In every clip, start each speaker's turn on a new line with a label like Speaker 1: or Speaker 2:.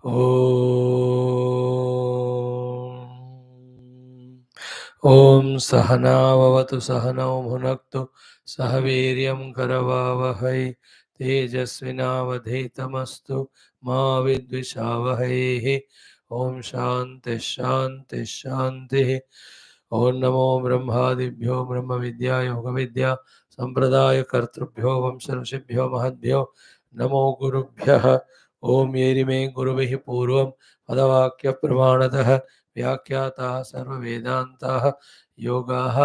Speaker 1: ॐ सहनाववतु सहनौ भुनक्तु सह वीर्यं करवावहै तेजस्विनावधीतमस्तु मा विद्विषावहैः ॐ शान्तिः शान्तिः शान्तिः ॐ नमो ब्रह्मादिभ्यो ब्रह्मविद्या योगविद्या सम्प्रदायकर्तृभ्यो वंश ऋषिभ्यो महद्भ्यो नमो गुरुभ्यः ओम येरिमे गुरुभिः पूर्वं पदवाक्यप्रमाणतः व्याख्याताः सर्ववेदान्ताः योगाः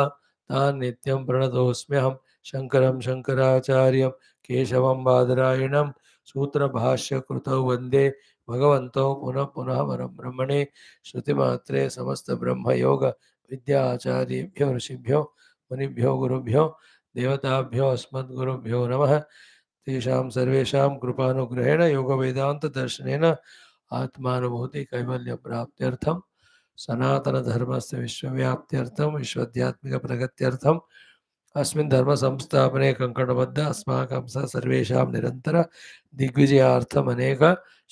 Speaker 1: तान् नित्यं प्रणतोऽस्म्यहं शङ्करं शङ्कराचार्यं केशवं बादरायणं सूत्रभाष्यकृतौ वन्दे भगवन्तौ पुनः पुनः परब्रह्मणे श्रुतिमात्रे समस्तब्रह्मयोग विद्याचार्येभ्यो ऋषिभ्यो मुनिभ्यो गुरुभ्यो देवताभ्यो अस्मद्गुरुभ्यो नमः तेषां सर्वेषां कृपानुग्रहेण योगवेदान्तदर्शनेन आत्मानुभूति कैवल्यप्राप्त्यर्थं सनातनधर्मस्य विश्वव्याप्त्यर्थं विश्वध्यात्मिकप्रगत्यर्थम् अस्मिन् धर्मसंस्थापने कङ्कणबद्ध अस्माकं सर्वेषां निरन्तर दिग्विजयार्थम् अनेक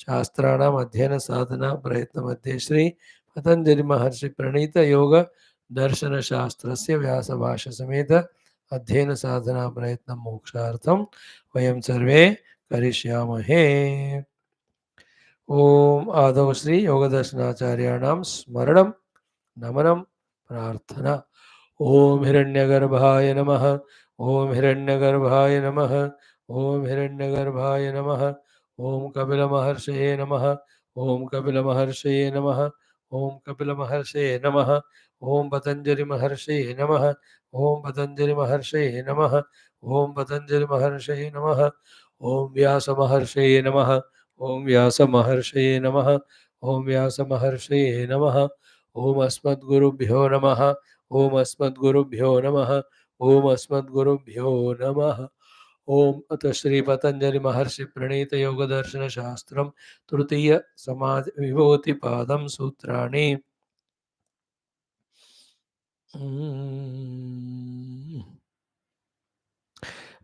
Speaker 1: शास्त्राणाम् अध्ययनसाधना प्रयत्नमध्ये श्री पतञ्जलि महर्षि प्रणीत योग दर्शनशास्त्रस्य व्यासभाष्यसमेत अध्ययन साधना प्रयत्न मोक्षार्थं वयं सर्वे करिष्यामहे। ओम आदौ श्री योगदर्शनाचार्याणां स्मरणं नमनं प्रार्थना। ओम हिरण्यगर्भाय नमः। ओम हिरण्यगर्भाय नमः। ओम हिरण्यगर्भाय नमः। ओम कपिलमहर्षये नमः। ओम कपिलमहर्षये नमः। ओम कपिलमहर्षये नमः। ओम पतंजलि महर्षये नमः। ओम पतंजलि महर्षये नमः। ओम पतंजलि महर्षये नमः। ओम व्यास महर्षये नमः। ओम व्यास महर्षये नमः। ओम व्यास महर्षये नमः। ओम अस्मद्गुरुभ्यो नमः। ओम अस्मद्गुरुभ्यो नमः। ओम अस्मद्गुरुभ्यो नमः। ओम अथ श्री पतंजलि महर्षि प्रणीत योग दर्शन शास्त्रम तृतीय समाज विभूति पादम सूत्राणि।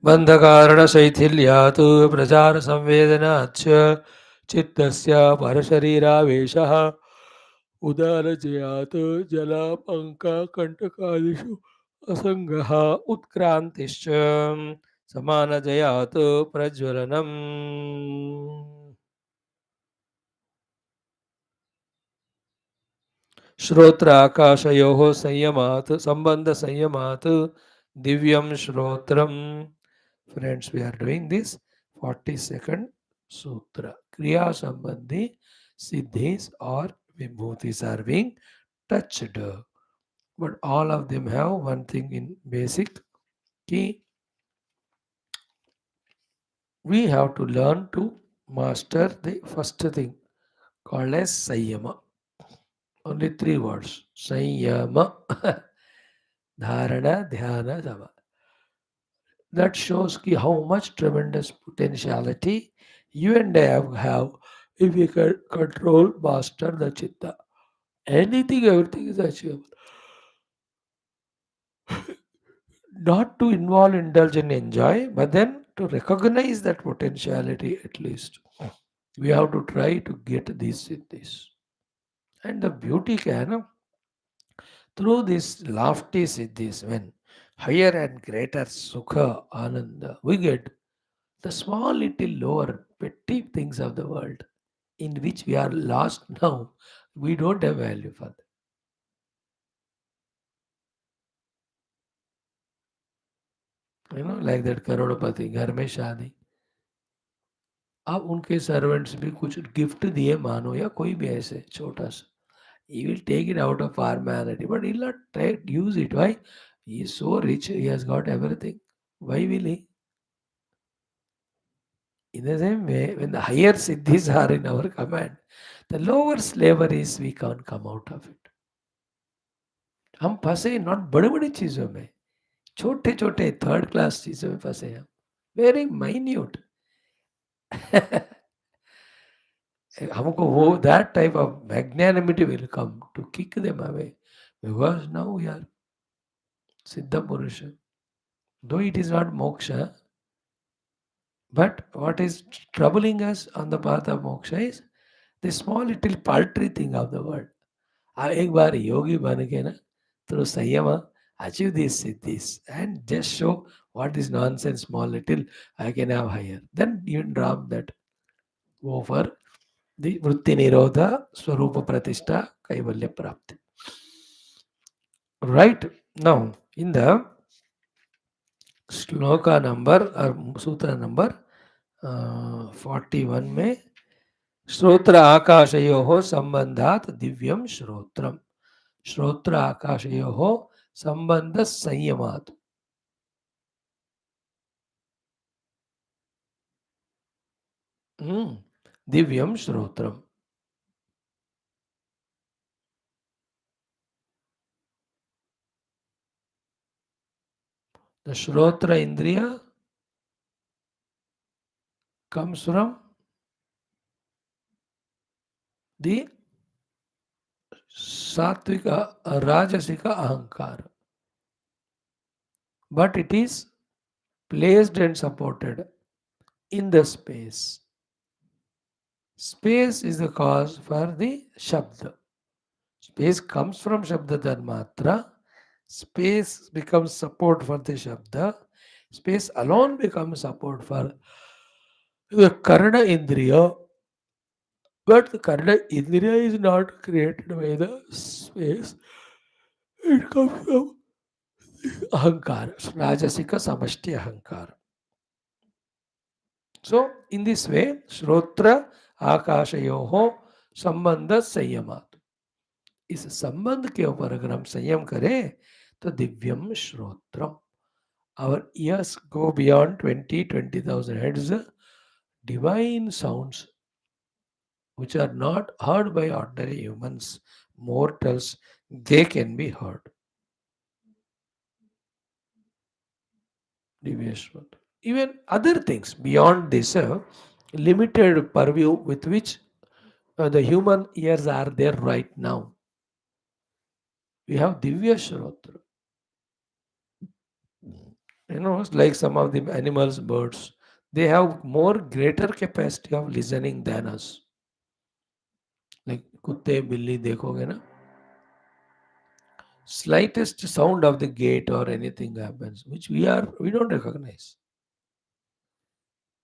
Speaker 1: बंधकारण शैथिल्यात् प्रचार संवेदनाच्च चित्तस्य परशरीरावेशः उदारजयात् जलापङ्ककण्टकादिषु असङ्गः उत्क्रान्तिश्च समानजयात् प्रज्वलनम्। श्रोत्राकाशयोः संयमात् सम्बन्धसंयमात् दिव्यं श्रोत्रम्। Friends, we are doing this 42nd sutra. Kriya Sambandhi, Siddhis or Vibhuthis are being touched. But all of them have one thing in basic key. We have to learn to master the first thing called as Sanyama. Only 3 words. Sanyama, Dharana, Dhyana, Sama. That shows how much tremendous potentiality you and I have if we can control, master the chitta. Anything, everything is achievable. Not to involve, indulge, and enjoy, but then to recognize that potentiality at least. We have to try to get this in this. And the beauty can, through this lofty siddhis, when higher and greater sukha, ananda, we get the small little lower petty things of the world in which we are lost now, we don't have value for them. Like that करोड़पति घर में शादी, आप उनके servants भी कुछ gift दिए मानो या कोई भी ऐसे छोटा सा, he will take it out of formality, but he will not try to use it. Why? He is so rich, he has got everything. Why will he? In the same way, when the higher siddhis are in our command, the lower slaveries we can't come out of it. हम फंसे not बड़े बड़ी चीजों में, छोटे छोटे third class चीजों में फंसे हम, वेरी माइन्यूट. हमको वो that type of magnanimity will come to kick them away, because now we are siddha purusha. Though it is not moksha, but what is troubling us on the path of moksha is the small little paltry thing of the world. एक बार योगी बन के ना through संयम achieve these siddhis and just show what is nonsense small little I can have higher. Then you drop that. Go for the Vritti Nirodha Swarupa Pratishtha Kaivalya Prapti. Right now, in the shloka number और सूत्र number 41 में श्रोत्र आकाशयोः संबंधात दिव्यम श्रोत्रम श्रोत्र आकाशयोः संबंध संयमात् दिव्यम श्रोत्रम. The Shrotra Indriya comes from the Satvika Rajasika Ahankara, but it is placed and supported in the space. Space is the cause for the Shabda. Space comes from Shabda Dharmatra. Space becomes support for the Shabda. Space alone becomes support for the Karna Indriya. But the Karna Indriya is not created by the space. It comes from Ahankara, Rajasika Samashti Ahankara. So, in this way, Shrotra Akashayoho Sambandha Sanyamat. इस संबंध के ऊपर अगर हम संयम करें तो दिव्यम श्रोत्रम. Our ears go beyond 20,000 heads. Divine sounds which are not heard by ordinary humans, mortals, they can be heard. Divya Shrotra. Even other things beyond this limited purview with which the human ears are there right now. We have Divya Shrotra. Like some of the animals, birds, they have more greater capacity of listening than us. Like kutte, billi, देखोगे ना, slightest sound of the gate or anything happens, which we don't recognize.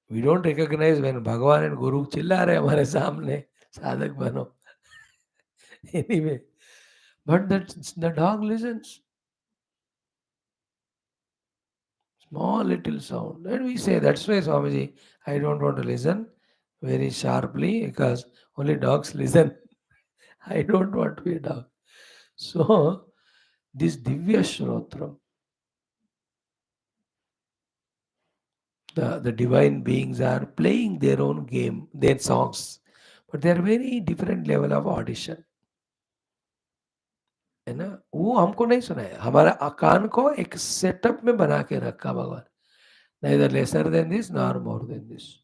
Speaker 1: We don't recognize when Bhagavan and Guru चिल्ला रहे हमारे सामने, साधक बनो. Anyway, but the dog listens. Small little sound. And we say, that's why Swamiji, I don't want to listen very sharply because only dogs listen. I don't want to be a dog. So, this Divya Shrotram, the divine beings are playing their own game, their songs, but they are very different level of audition. है ना, वो हमको नहीं सुनाया, हमारा कान को एक setup में बना के रखा भगवान. Neither lesser than this nor more than this.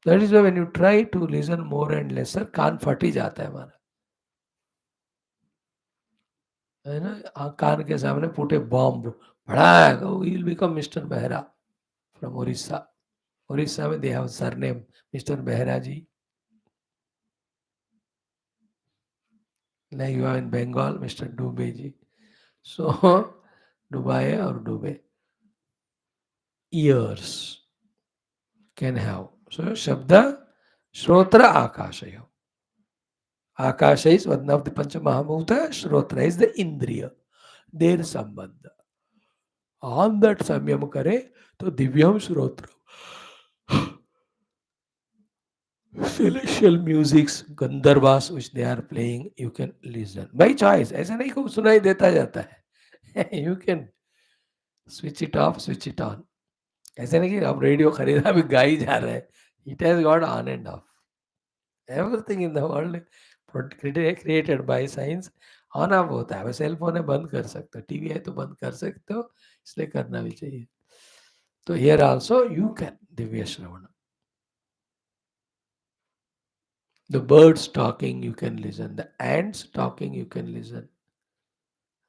Speaker 1: That is why when you try to listen more and lesser, कान फट ही जाता है हमारा, है ना. कान के सामने फूटे बॉम्ब, भड़ाक, will become mister Behera from Orissa. Orissa में they have surname mister Behera ji. Like you are in Bengal, Mr. Dubey ji. So, Dubai or Dubey. Ears can have. So, Shabda, Shrotra, Akashaya. Akasha is one of the Pancha Mahabhuta, Shrotra is the Indriya, their Sambandha. On that Samyam Kare, to Divyam Shrotra. Celestial musics, Gandharvas which they are playing, you can listen. By choice. ऐसा नहीं को सुनाई देता जाता है. You can switch it off, switch it on. ऐसा नहीं कि अब रेडियो खरीदा अभी गा ही जा रहा है. It has got on and off. Everything in the world created by science on off होता है. सेल फोन है बंद कर सकते हो, टीवी है तो बंद कर सकते हो, इसलिए करना भी चाहिए. तो here also you can Divya Shravan. The birds talking you can listen, the ants talking you can listen.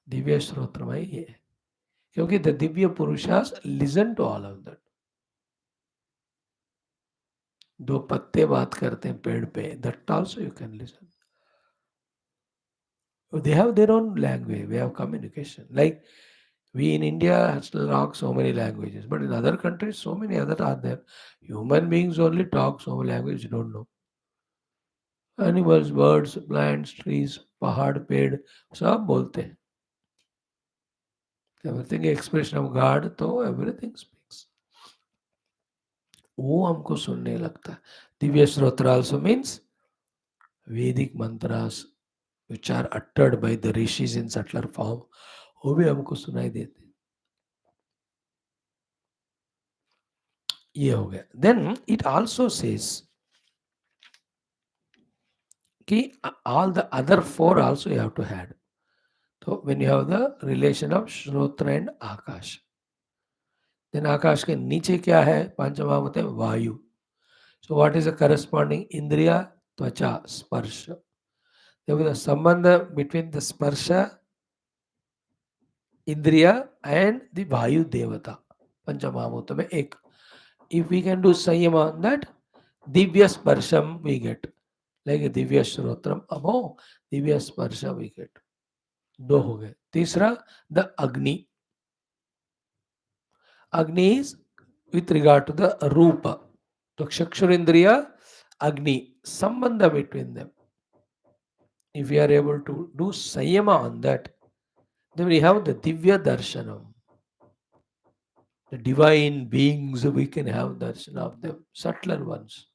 Speaker 1: Divya श्रोत्र में ये है, क्योंकि the Divya पुरुषास listen to all of that. दो पत्ते बात करते हैं पेड़ पे, that also you can listen. They have their own language, we have communication. Like we in India talk so many languages, but in other countries so many other are there. Human beings only talk so many languages, you don't know. Animals, birds, plants, trees, पहाड़ पेड़ सब बोलते हैं. Everything expression of God, तो everything speaks. वो हमको सुनने लगता है. दिव्य श्रोत्र also means Vedic mantras which are uttered by the rishis in subtler form, वो भी हमको सुनाई देते. ये हो गया. Then it also says कि all the other four also you have to add. So when you have the relation of Shrotra and Akash, then Akash के नीचे क्या है? पंचमहाभूत है वायु. So what is the corresponding Indriya? Tvacha, Sparsha. Therefore the sambandha between the Sparsha, Indriya and the Vayu Devata, Panchamahabhuta में एक. If we can do Sanyama on that, Divya Sparsham we get. Like a Divya Shrotram, above Divya Sparsha we get. दो हो गए. तीसरा, the Agni. Agni is with regard to the Rupa. So Chakshurindriya, Agni, sambandha between them. If we are able to do Sanyama on that, then we have the Divya Darshanam. The divine beings, we can have darshan of them, subtler ones.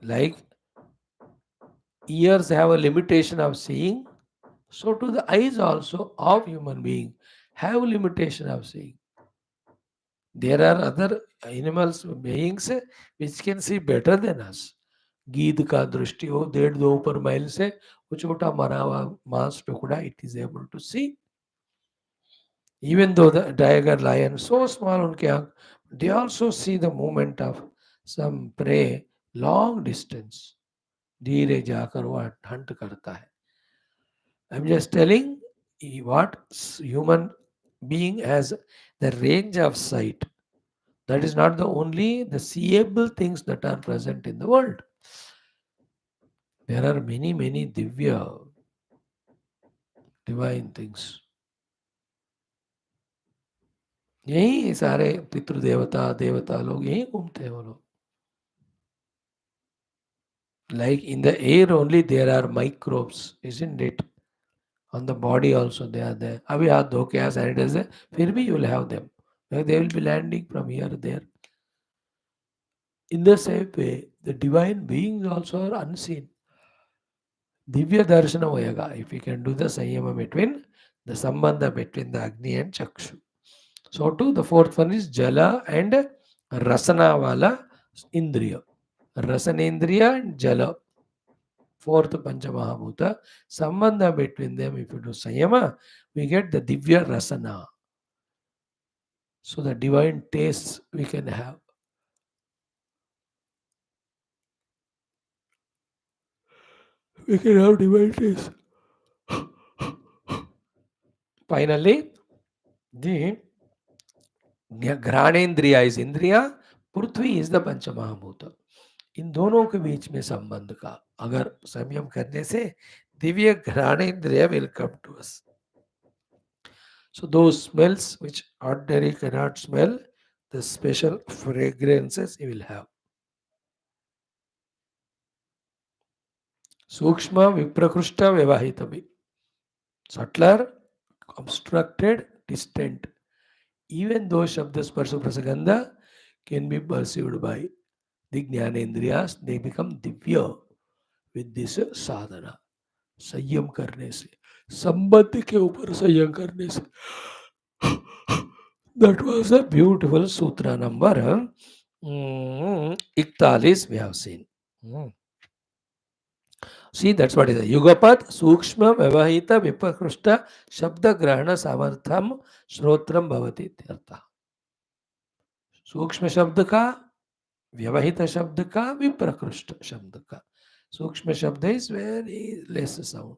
Speaker 1: Like ears have a limitation of seeing, so to the eyes also of human being have limitation of seeing. There are other animals, beings which can see better than us. गीध का दृष्टि हो 1.5-2 ऊपर mile से वो छोटा मरा हुआ मांस टुकड़ा, it is able to see. Even though the tiger, lion, so small उनके आँख, they also see the movement of some prey long distance. धीरे जाकर वो हंट करता है. I'm just telling what human being has the range of sight. That is not the only the seeable things that are present in the world. There are many, many divya, divine things. यही सारे पितृदेवता देवता लोग यही घूमते हैं वो लोग. Like in the air only there are microbes, isn't it? On the body also they are there. अभी हाथ धो के sanitize है, फिर भी you will have them. They will be landing from here there. In the same way, the divine beings also are unseen. Divya darshana hoyega if we can do the sanyama between the sambandha between the Agni and Chakshu. So too the fourth one is Jala and Rasana wala Indriya. Rasanendriya and Jala. Fourth Panchamahabhuta. Sambandha between them, if you do Sanyama, we get the Divya Rasana. So the divine tastes we can have. We can have divine tastes. Finally, the घ्राणेन्द्रिया is इंद्रिया, पृथ्वी is the पंचमहाभूत. इन दोनों के बीच में संबंध का अगर संयम करने से दिव्य घ्राणेन्द्रिय will come to us. So those smells which ordinary cannot smell, the special fragrances you will have. Sukshma viprakrishta vyavahitavi. Subtler, obstructed, distant. Even though Shabda Sparsha Prasagandha can be perceived by the Jnanendriyas, they become divya with this sadhana. संयम करने से, संबंध के ऊपर संयम करने से. That was a beautiful sutra number 41 we have seen. See, that's what is it. Yugapat, Sukshma, Vyavahita, Vipakrishta, Shabda, Grahana, Samartham, Shrotram, Bhavati. सूक्ष्म शब्द का, व्यवहित शब्द का, विप्रकृष्ट शब्द का. सूक्ष्म शब्द इज वेरी लेस साउंड.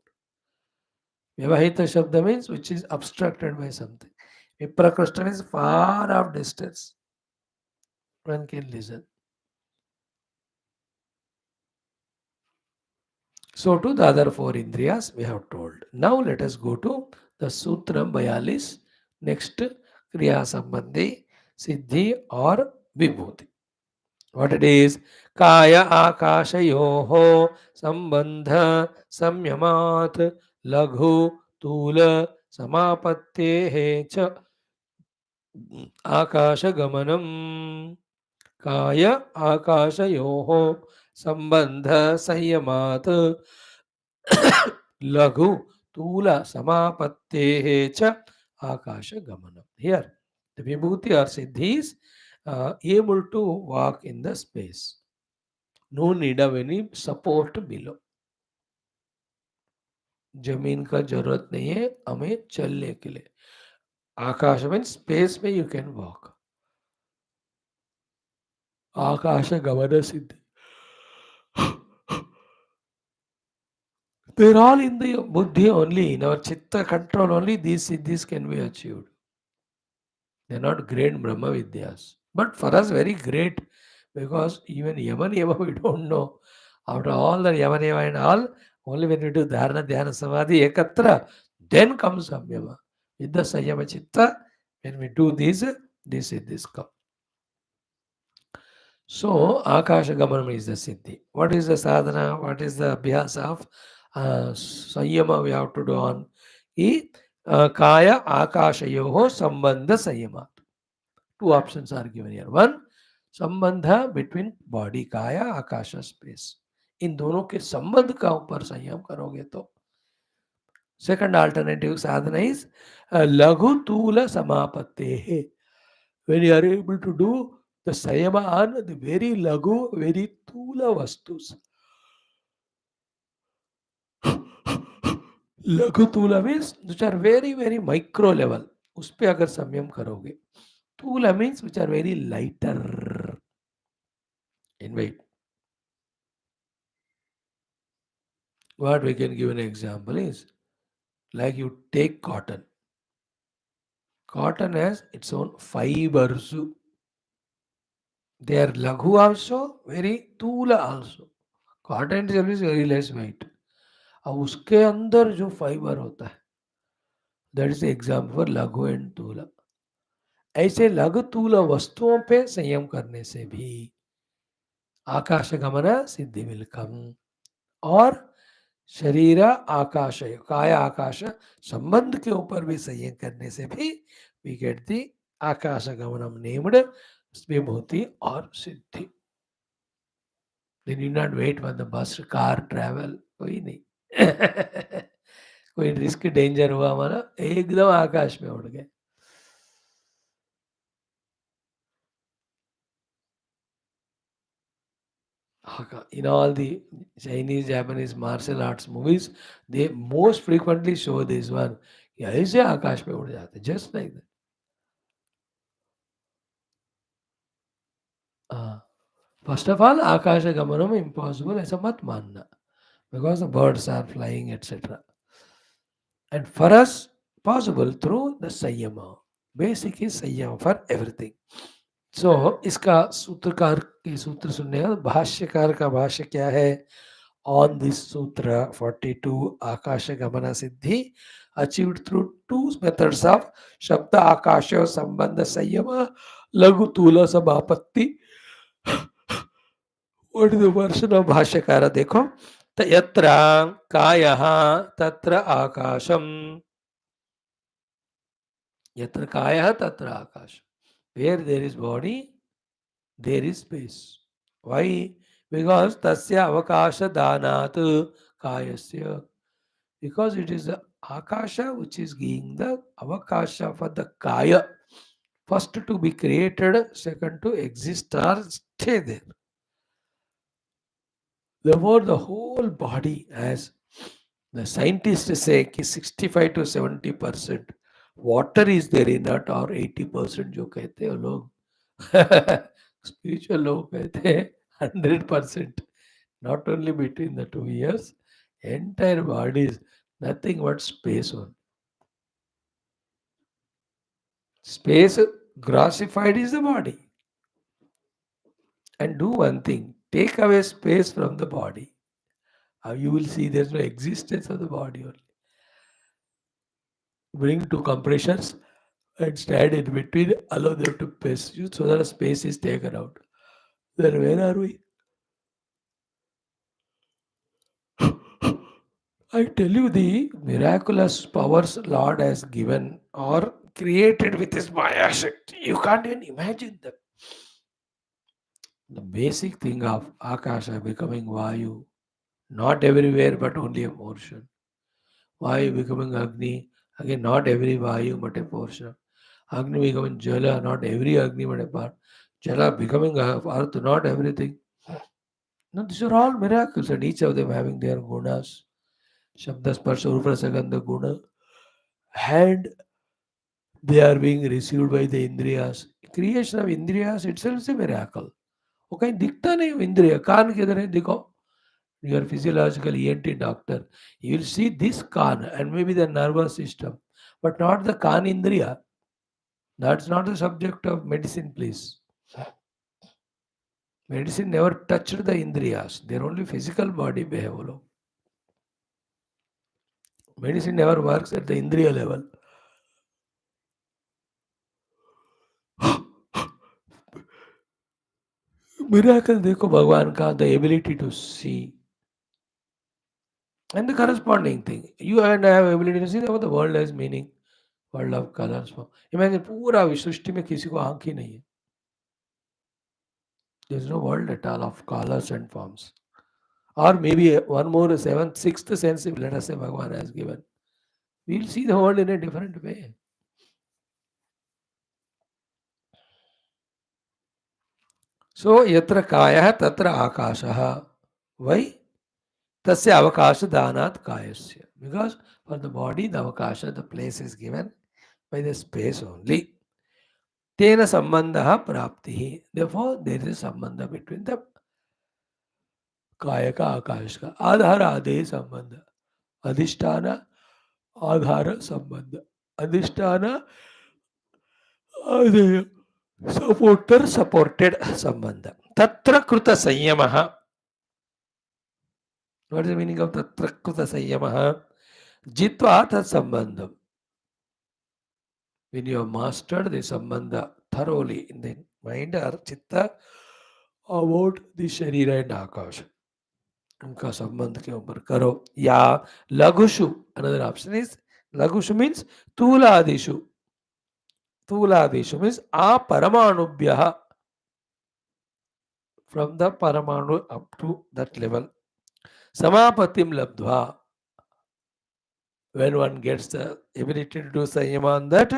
Speaker 1: व्यवहित शब्द means which is obstructed by something. विप्रकृष्ट means far off distance. One can listen. So to the other four indriyas we have told. Now let us go to the Sutra 42. Next, Kriya Sambandhi, Siddhi or Vibhuti. What it is? Kaya akashayoho sambandha samyamat laghu tula samapattehe cha akashagamanam. Kaya akashayoho sambandha संयमात् लघु तूल समापत्ते च आकाश गमनम. Here the vibhuti or siddhis able to walk in the space, no need of any support below. जमीन का जरूरत नहीं है हमें चलने के लिए. आकाश में स्पेस में यू कैन वॉक. आकाश गमन सिद्धि. They're all in the buddhi only, in our chitta control only these siddhis can be achieved. They're not great Brahma Vidyas. But for us, very great, because even Yama Niyama we don't know. After all the Yama Niyama and all, only when we do Dharana, Dhyana, Samadhi, Ekatra, then comes Samyama. With the Sayama Chitta, when we do these, this siddhis come. So, Akasha Gamanam is the siddhi. What is the sadhana? What is the abhyas of Sanyama we have to do on? Kaya Akashayoho Sambandha Sanyama. Two options are given here. One, संबंध between body काया आकाश space. इन दोनों के संबंध का ऊपर संयम करोगे तो. सेकंड अल्टरनेटिव साधना इज लघु तूल समापत्ते. when you are able to do the sayama on the very laghu, very tula vastus. लघु तूला means which are very very micro level. उस पे अगर संयम करोगे. Tula means which are very lighter in weight. What we can give an example is like you take cotton. Cotton has its own fibers. They are laghu also, very tula also. Cotton is very less weight. अब उसके अंदर जो fibre होता है, that is example for लघु and तूला. ऐसे लघु तूला वस्तुओं पे संयम करने से भी आकाश गमन सिद्धि विल कम. और शरीर आकाश काया आकाश संबंध के ऊपर भी संयम करने से भी वी गेट दी आकाश गमनम नेम्ड विभूति और सिद्धि. Then you not wait for the bus, car, travel. कोई नहीं. कोई रिस्क डेंजर हुआ हमारा एकदम आकाश में उड़ गए. In all the Chinese, Japanese martial arts movies, they most frequently show this one. ऐसे आकाश में उड़ जाते, just like that. First of all, Akash गमनम impossible ऐसा मत मानना, because the birds are flying, etc. And for us, possible through the Sayyama. Basic is Sayyama for everything. So, इसका सूत्रकार के सूत्र सुनने का भाष्यकार का भाष्य क्या है? On this sutra 42, Akasha Gamana Siddhi achieved through two methods of Shabda Akasha Sambandha Sayyama Laghu Tula Samapatti. What is the version of भाष्यकार? देखो. यत्र कायः तत्र आकाशम. यत्र कायः तत्र आकाशम. Where there is body, there is space. Why? Because tasya avakasha dhanat kayasya. Because it is the akasha which is giving the avakasha for the kaya. First to be created, second to exist or stay there. Therefore, the whole body, as the scientists say, 65 to 70% water is there in that, or 80% जो कहते हैं लोग. Spiritual लोग कहते हैं 100%. Not only between the 2 ears, entire body is nothing but space one. Space grossified is the body. And do one thing, take away space from the body. You will see there's no existence of the body only. Bring two compressors and stand in between, allow them to pass you so that a space is taken out. Then where are we? I tell you the miraculous powers Lord has given or created with his Maya Shakti. You can't even imagine them. The basic thing of Akasha becoming Vayu, not everywhere but only a portion. Vayu becoming Agni, again not every Vayu but a portion. Agni becoming Jala, not every Agni but a part. Jala becoming Earth, not everything. No, these are all miracles and each of them having their gunas. Shabda Sparsha Rupa Sagandha Guna. And they are being received by the Indriyas. Creation of Indriyas itself is a miracle. वो कहीं दिखता नहीं वो इंद्रिय कान किधर है देखो your physiological ENT doctor you will see this kan and maybe the nervous system but not the kan indriya. That's not the subject of medicine, please. Medicine never touched the indriyas. They're only physical body पे है वो लोग. Medicine never works at the indriya level. Miracle देखो भगवान का, the ability to see. And the corresponding thing. You and I have ability to see that the world has meaning. World of colors. Imagine पूरा विश्व सृष्टि में किसी को आँख ही नहीं है. There is no world at all of colors and forms. Or maybe one more seventh, sixth sense, if let us say Bhagavan has given. We will see the world in a different way. So, yatra kaya tatra akasha. Why? Tasya avakasha dhanat kayasya. Because for the body, the avakasha, the place is given by the space only. Tena sambandha prapti. Therefore, there is a sambandha between the kaya ka akash ka. Adhara ade sambandha. Adhisthana adhara sambandha. Adhisthana adheya. Supported sambandha. Tatra kruta sanyamaha. What is the meaning of tatra kruta sanyamaha? Jitva tat sambandham. When you have mastered the sambandha thoroughly in the mind or chitta about the sharira and akash, उनका संबंध के ऊपर करो. या लघुषु, another option is लघुषु means तूलादिषु. तूलादिषु means अपरमाणुभ्यः, from the paramanu up to that level. Samapatim labdhva, when one gets the ability to do sanyama on that,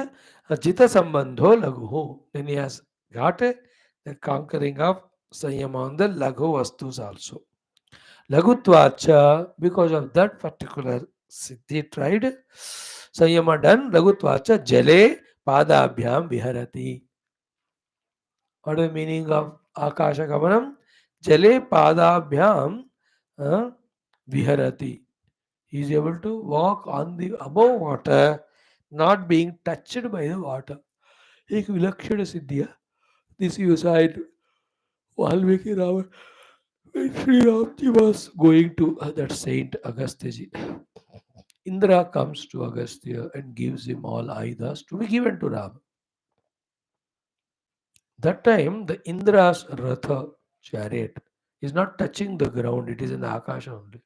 Speaker 1: jita sambandho laghu, then he has got the conquering of sanyama on the laghu vastus also. Lagutvacha, because of that particular siddhi tried, sanyama done, lagutvacha jale padabhyam viharati. What is the meaning of akasha gamanam? Jale padabhyam viharati. He is able to walk on the above water, not being touched by the water. एक विलक्षण सिद्धि है. This you said Valmiki Rama when Sri Ramji was going to that Saint Agastya. Indra comes to Agastya and gives him all ayudas to be given to Rama. That time the Indra's Ratha chariot is not touching the ground, it is in the Akasha only.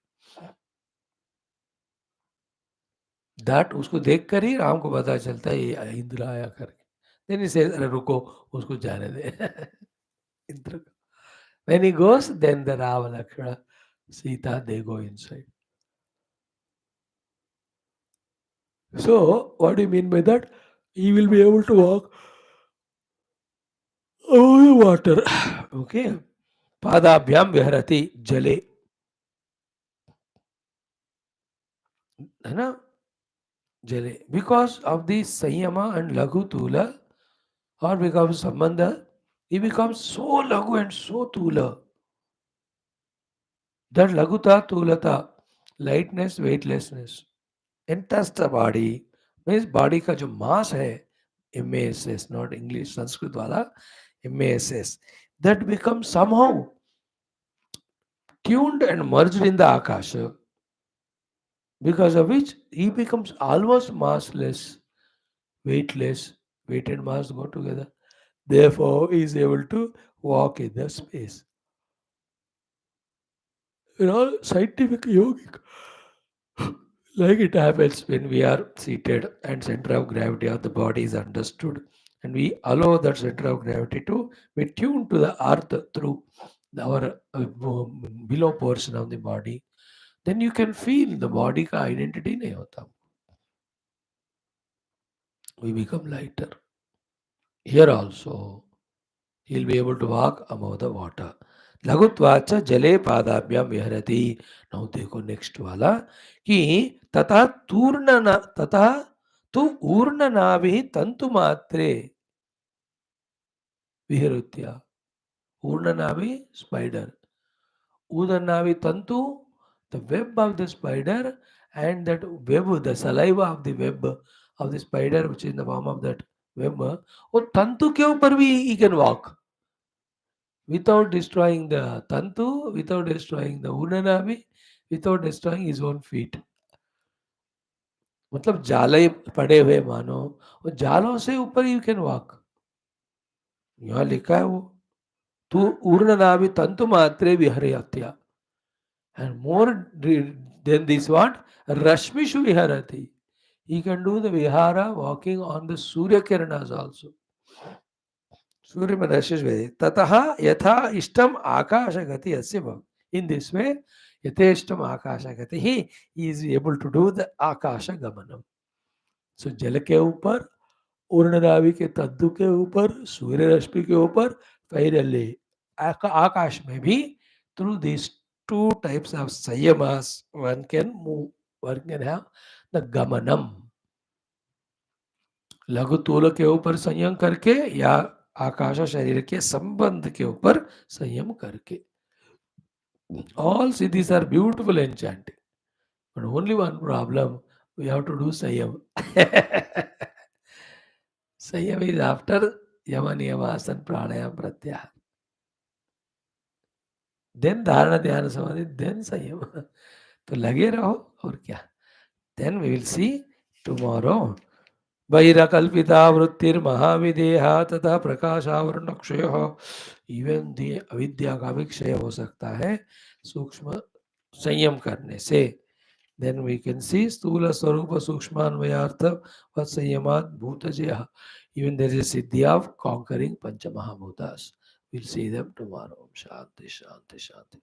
Speaker 1: That उसको देख कर ही राम को पता चलता है ये इंद्र आया करके. देन ही सेज अरे रुको उसको जाने दे. इंद्र को when he goes then the Ram Lakshman Sita they go inside. So what do you mean by that? He will be able to walk over the water. Okay. पादाभ्याम विहरति जले, है ना, जले, because of the संयमा and लघु तूला or because of sambandha, he becomes so laghu and so tula. That laghuta, tulata, lightness, weightlessness enters the body. Means body का जो mass है, MASS, not English, Sanskrit वाला MASS, that becomes somehow tuned and merged in the Akasha, because of which he becomes almost massless, weightless. Weight and mass go together. Therefore, he is able to walk in the space. In all scientific yogic, like it happens when we are seated and center of gravity of the body is understood, and we allow that center of gravity to be tuned to the earth through our below portion of the body, then you can feel the body का identity नहीं होता. We become lighter. Here also, he'll be able to walk above the water. लघुत्वाच जले पादाभ्याम विहरति. Now देखो next वाला कि तथा तथा तु ऊर्ण नाभि तंतु मात्रे विहृत्य. ऊर्ण नाभि spider, ऊर्ण नाभि तंतु, the web of the spider, and that web, the saliva of the web of the spider, which is in the form of that web, वो तंतु के ऊपर भी he can walk without destroying the tantu, without destroying the unanabi, without destroying his own feet. मतलब जाले पड़े हुए मानो, वो जालों से ऊपर यू कैन वॉक. यहाँ लिखा है वो तू ऊर्णनाभि तंतु मात्रे विहरे हत्या. And more than this, what Rashmishu viharati. He can do the vihara walking on the Surya Kiranas also. Surya Manashishvedi. Tataha yatha ishtam akasha gati asya bhav. In this way, yateshtam akasha gati. He is able to do the akasha gamanam. So जल के ऊपर, उर्णनाभि के तंतु के ऊपर, सूर्य रश्मि के ऊपर, finally आकाश में भी through these two types of sayamas one can move, one can have the gamanam. लघु तूल के ऊपर संयम करके या आकाश शरीर के संबंध के ऊपर संयम करके. All siddhis are beautiful and chanting, but only one problem, we have to do sayam. Sayam is after yama niyama asana pranayam pratyahara. Then dharana dhyana samadhi, then sayam. तो लगे रहो और क्या. Then we will see tomorrow. बहिरकल्पिता वृत्तिर महाविदेहा तथा प्रकाशावरण क्षय. Even the अविद्या का भी क्षय हो सकता है सूक्ष्म संयम करने से. Then we can see स्थूल स्वरूप सूक्ष्मान्वयार्थ व संयमात् भूतजय. Even there is a siddhi of conquering pancha mahabhutas. We'll see them tomorrow. Shanti, shanti, shanti.